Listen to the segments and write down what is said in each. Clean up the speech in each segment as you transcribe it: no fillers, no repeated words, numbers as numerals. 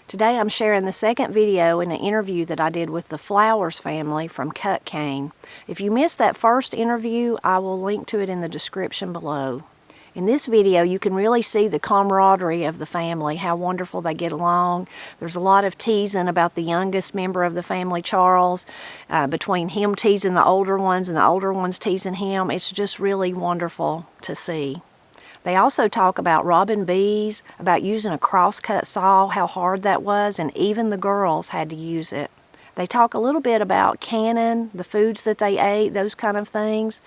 Today I'm sharing the second video in an interview that I did with the Flowers family from Cutcane. If you missed that first interview, I will link to it in the description below. In this video, you can really see the camaraderie of the family, how wonderful they get along. There's a lot of teasing about the youngest member of the family, Charles, between him teasing the older ones and the older ones teasing him. It's just really wonderful to see. They also talk about robbing bees, about using a crosscut saw, how hard that was, and even the girls had to use it. They talk a little bit about canning, the foods that they ate, those kind of things.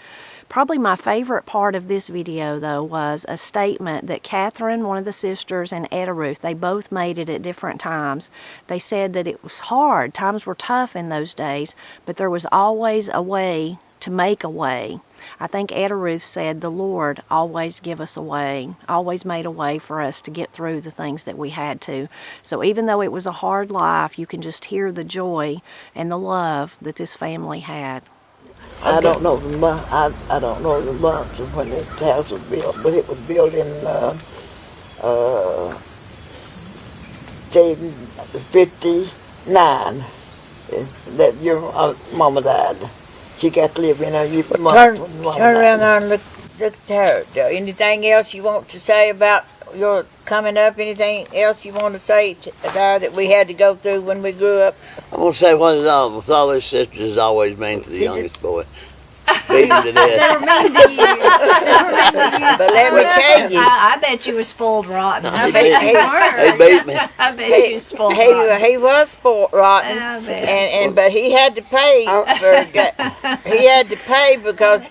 Probably my favorite part of this video, though, was a statement that Catherine, one of the sisters, and Etta Ruth, they both made it at different times. They said that it was hard, times were tough in those days, but there was always a way to make a way. I think Etta Ruth said the Lord always give us a way, always made a way for us to get through the things that we had to. So even though it was a hard life, you can just hear the joy and the love that this family had. I don't know the month. I don't know the months of when this house was built, but it was built in 59. That your mama died. She got to live in her Turn around there and look at her. Anything else you want to say about your coming up? Anything else you want to say to her that we had to go through when we grew up? I'm going to say what with all his sisters always mean to the youngest boy. Beat him to death. They were mean to you. But let me tell you. I bet you were spoiled rotten. I bet you He were. beat me. I bet you were spoiled rotten. He was spoiled rotten, I bet. but he had to pay he had to pay because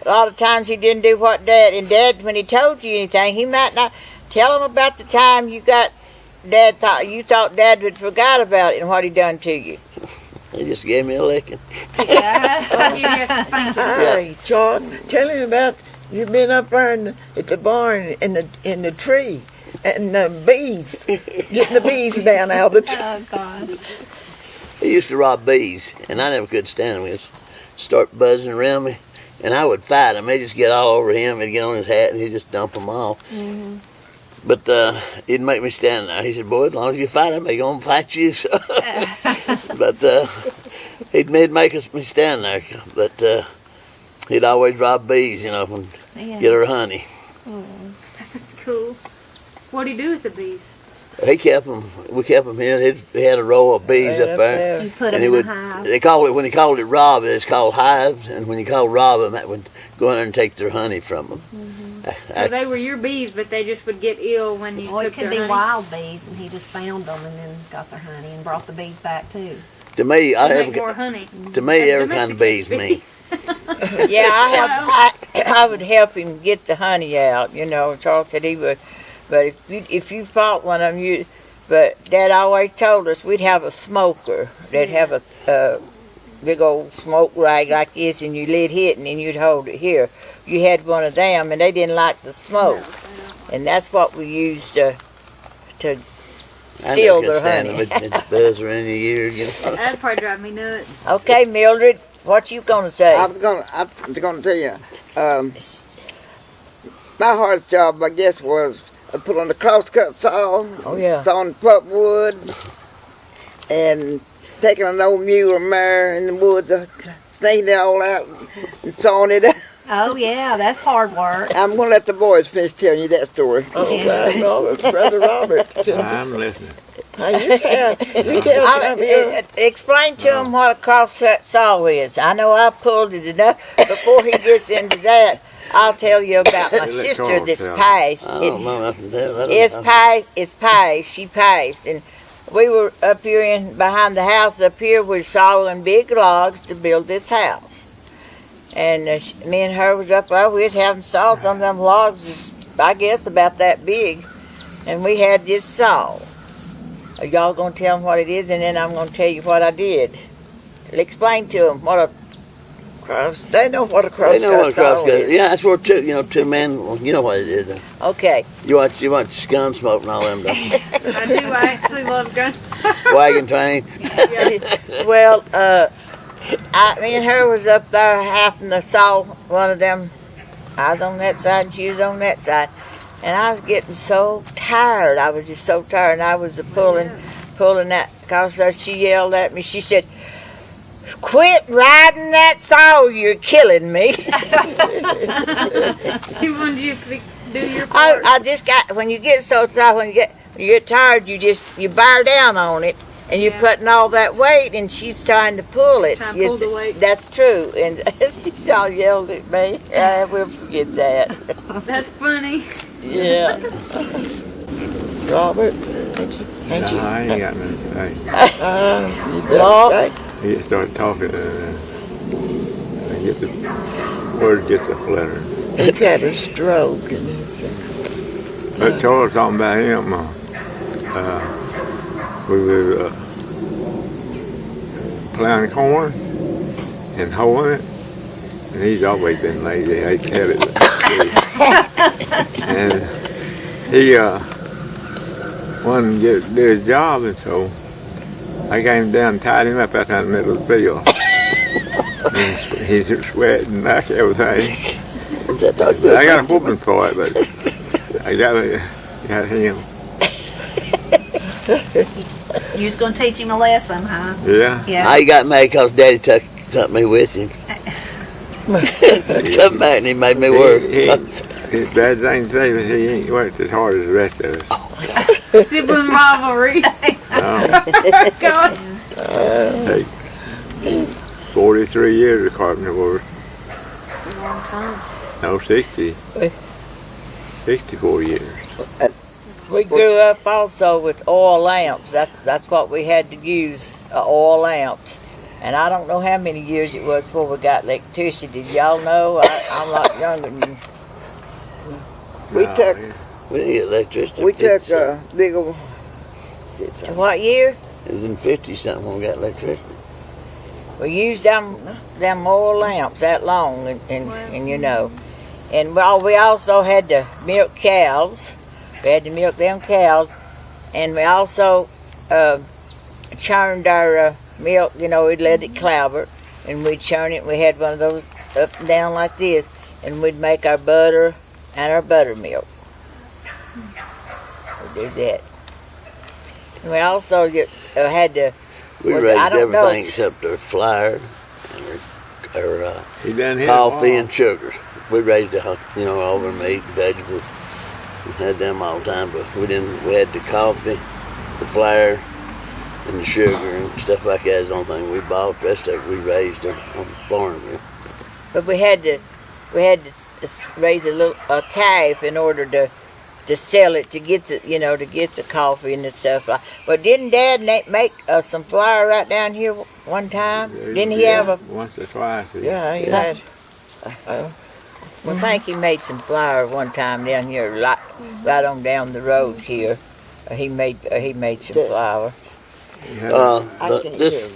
a lot of times he didn't do what Dad, and Dad, when he told you anything, he might not tell him about the time you thought Dad would forgot about it and what he done to you. He just gave me a licking. Hey, Charles, tell him about you been up there at the barn in the tree and the bees, getting the bees down out of the tree. Oh, gosh. He used to rob bees, and I never could stand him. He'd start buzzing around me, and I would fight him. They'd just get all over him. He'd get on his hat, and he'd just dump them off. Mm-hmm. But he'd make me stand there. He said, boy, as long as you fight him, they're going to fight you. So. But he'd make me stand there. But he'd always rob bees, and get her honey. Oh, that's cool. What'd he do with the bees? He kept them. We kept them here. He had a row of bees up there. He put them in the hive. When he called it rob, it's called hives. And when you called rob them, that would go in there and take their honey from them. Mm-hmm. So they were your bees, but they just would get ill when you took It could their be honey? wild bees, and he just found them and then got their honey and brought the bees back too. To me, Make more honey. To me, every kind of bees mean. Yeah, I would help him get the honey out. Charles said he would, but if you fought one of them, but Dad always told us we'd have a smoker. They'd have a big old smoke rag like this, and you lit it, and then you'd hold it here. You had one of them, and they didn't like the smoke, and that's what we used to steal their honey. It's buzz around your ears, That'd probably drive me nuts. Okay, Mildred, what you gonna say? I'm gonna tell you, my hardest job, I guess, was put on the crosscut saw. Oh yeah. Sawing pulpwood, and taking an old mule or mare in the woods, snaking it all out and sawing it up. Oh yeah, that's hard work. I'm going to let the boys finish telling you that story. Brother Robert. I'm listening. You tell something. Explain to him what a crosscut saw is. I know I pulled it enough. Before he gets into that, I'll tell you about my sister that's passed. It's passed. She passed. And we were up here behind the house up here. We're sawing big logs to build this house. And me and her was up there. We'd have them saw. Some of them logs, I guess, about that big. And we had this saw. Are y'all going to tell them what it is, and then I'm going to tell you what I did. Explain to them what a cross. They know what a crosscut saw is. Yeah, that's where two men. You know what it is. Okay. You watch Gunsmoke and all them. Don't you? I do. I actually love guns. Wagon Train. Well, me and her was up there having to saw one of them. I was on that side and she was on that side. And I was getting so tired. I was just so tired. And I was pulling pulling that, cause she yelled at me. She said, "Quit riding that saw, you're killing me." She wanted you to do your part. I just got, when you get so tired, when you get tired, you bear down on it, and you're putting all that weight, and she's trying to pull it. Trying to pull the weight. That's true, and she all yelled at me. I will forget that. That's funny. Yeah. Robert, No, I ain't got nothing to say. you better say. He just started talking, get the word gets a flutter. He's had a stroke and he's. But Charles talking about him. We were plowing corn and hoeing it, and he's always been lazy. He hates to have it. And he wanted to do his job, and so I came down and tied him up out there in the middle of the field. And he's sweating like everything. I got a whooping for it, but I got him. You was going to teach him a lesson, huh? Yeah. Yeah. I got mad because Daddy took me with him. Come back and he made me work. It's bad thing to say, but he ain't worked as hard as the rest of us. Sibling rivalry. God. Hey, 43 years of carpenter work. Long time. No, 64 years. We grew up also with oil lamps. That's what we had to use, oil lamps. And I don't know how many years it was before we got electricity. Did y'all know? I'm a lot younger than you. We took We didn't get electricity. we took big old. What year? It was in 50 something when we got electricity. We used them oil lamps that long, and you know. And we also had to milk cows. We had to milk them cows, and we also churned our milk. You know, we'd let it clabber, and we'd churn it. We had one of those up and down like this, and we'd make our butter and our buttermilk. We did that. And we also had to. We Well, I raised don't know. everything except our flour and our He done hit coffee a and sugar. We raised all our meat and vegetables. We had them all the time, but we had the coffee, the flour, and the sugar and stuff like that is the only thing we bought. The rest of it we raised on the farm. But we had to raise a calf in order to sell it, to get the coffee and the stuff. But didn't Dad make some flour right down here one time? Didn't he have a? Once or twice. Yeah, he had. I think he made some flour one time down here, right on down the road here. He made some flour.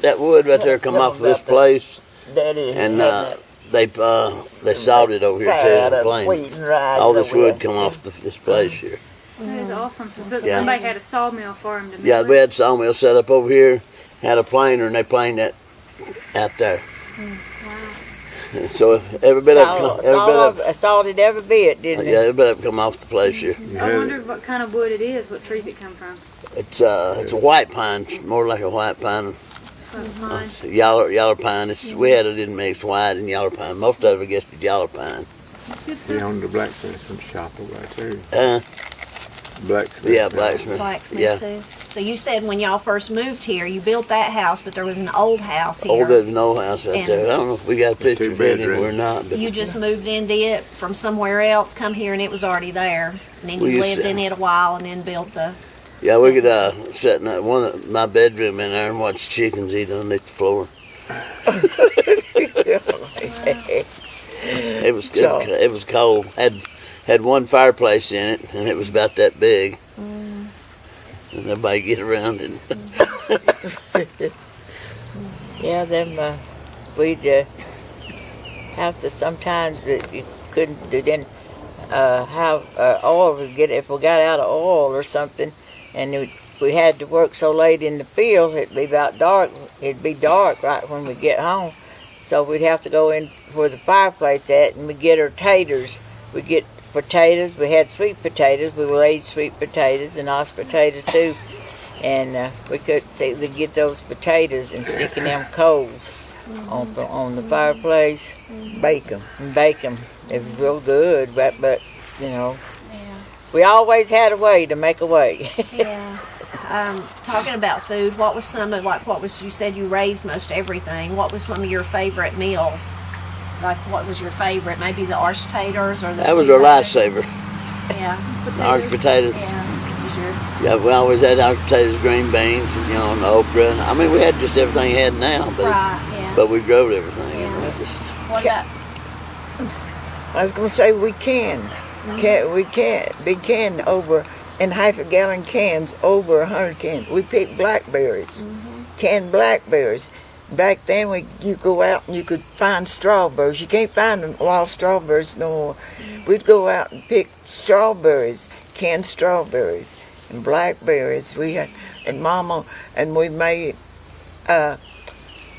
That wood right there come off of this place, Daddy and had they sawed it over here too. that The plain. wheat and rice All this over wood there. come off this place here. That is awesome. So Yeah. somebody had a sawmill for him to Yeah, mill we it. had sawmill set up over here, had a planer, and they planed that out there. So every bit of Sawed it every bit, didn't yeah, it? every bit of come off the place here. I wonder what kind of wood it is. What tree it come from? It's a white pine, more like a white pine, Mine. yaller pine. We had it in mixed white and yaller pine. Most of it, I guess, is yaller pine. Good He stuff. owned the blacksmith shop over there too. Blacksmith. Yeah, blacksmith. Blacksmith Yeah. too. So you said when y'all first moved here, you built that house, but there was an old house here. Oh, there's no house out And- there. I don't know if we got a picture of it bedrooms. or not. But You just moved into it from somewhere else, come here, and it was already there. And then We you used lived to- in it a while, and then built the. yeah, we could sit in my bedroom in there and watch chickens eat underneath the floor. It was cold. Had one fireplace in it, and it was about that big. And everybody get around it. Yeah, we'd have to sometimes you didn't have oil. If we got out of oil or something, and we had to work so late in the field, it'd be about dark. It'd be dark right when we get home, so we'd have to go in where the fireplace at, and we'd get our taters. We'd get potatoes. We had sweet potatoes. We raised sweet potatoes and mashed potatoes too. and we could get those potatoes and stick in them coals on the fireplace. Bake 'em. And bake them. It was real good, but you know, we always had a way to make a way. Yeah. Talking about food, what was some of, like, you said you raised most everything. What was some of your favorite meals? Like, what was your favorite? Maybe the arch potatoes or the That was sweet our potatoes? lifesaver. Yeah. Arch potatoes. Yeah. Was your, Yeah, we always had arch potatoes, green beans, you know, and okra. I mean, we had just everything we had now, but right, yeah. but we growed everything. Yeah. You know, just, What about, I was going to say we can. We can. Big can over, in half-a-gallon cans, over 100 cans. We pick blackberries, canned blackberries. Back then, you go out and you could find strawberries. You can't find them wild strawberries no more. We'd go out and pick strawberries, canned strawberries, and blackberries. We had, and Mama, and we made,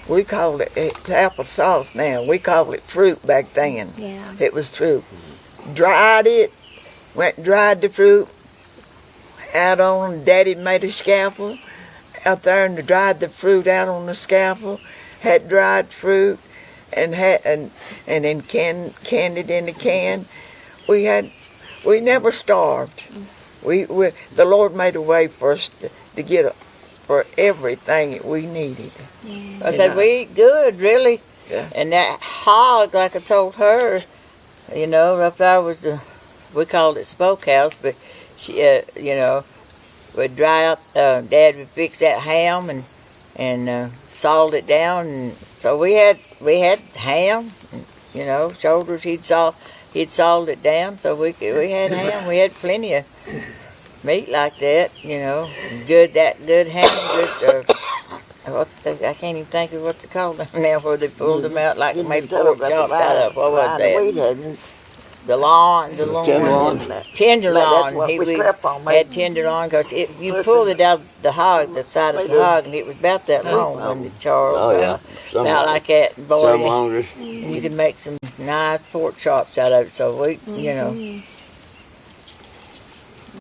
we called it, it's applesauce now. We called it fruit back then. yeah. It was fruit. Dried it, went and dried the fruit out on, Daddy made a scalpel out there and dried the fruit out on the scalpel, had dried fruit and then canned it in the can. We never starved. The Lord made a way for us to get for everything that we needed. I said, we eat good, really. Yeah. And that hog, like I told her, you know, up there was we called it smokehouse, but she, you know, we'd dry up, Dad would fix that ham and salt it down, and so we had ham, you know, shoulders he'd salt it down, so we had ham. We had plenty of meat like that, you know, good ham, good. I can't even think of what they called them now, where they pulled them out like made pork chops out of. What was that? The tenderloin. He had tenderloin because you pulled it out of the hog, the side of the hog, and it was about that long when the char about like that. Boy, some longer. you could make some nice pork chops out of it. So we, you know,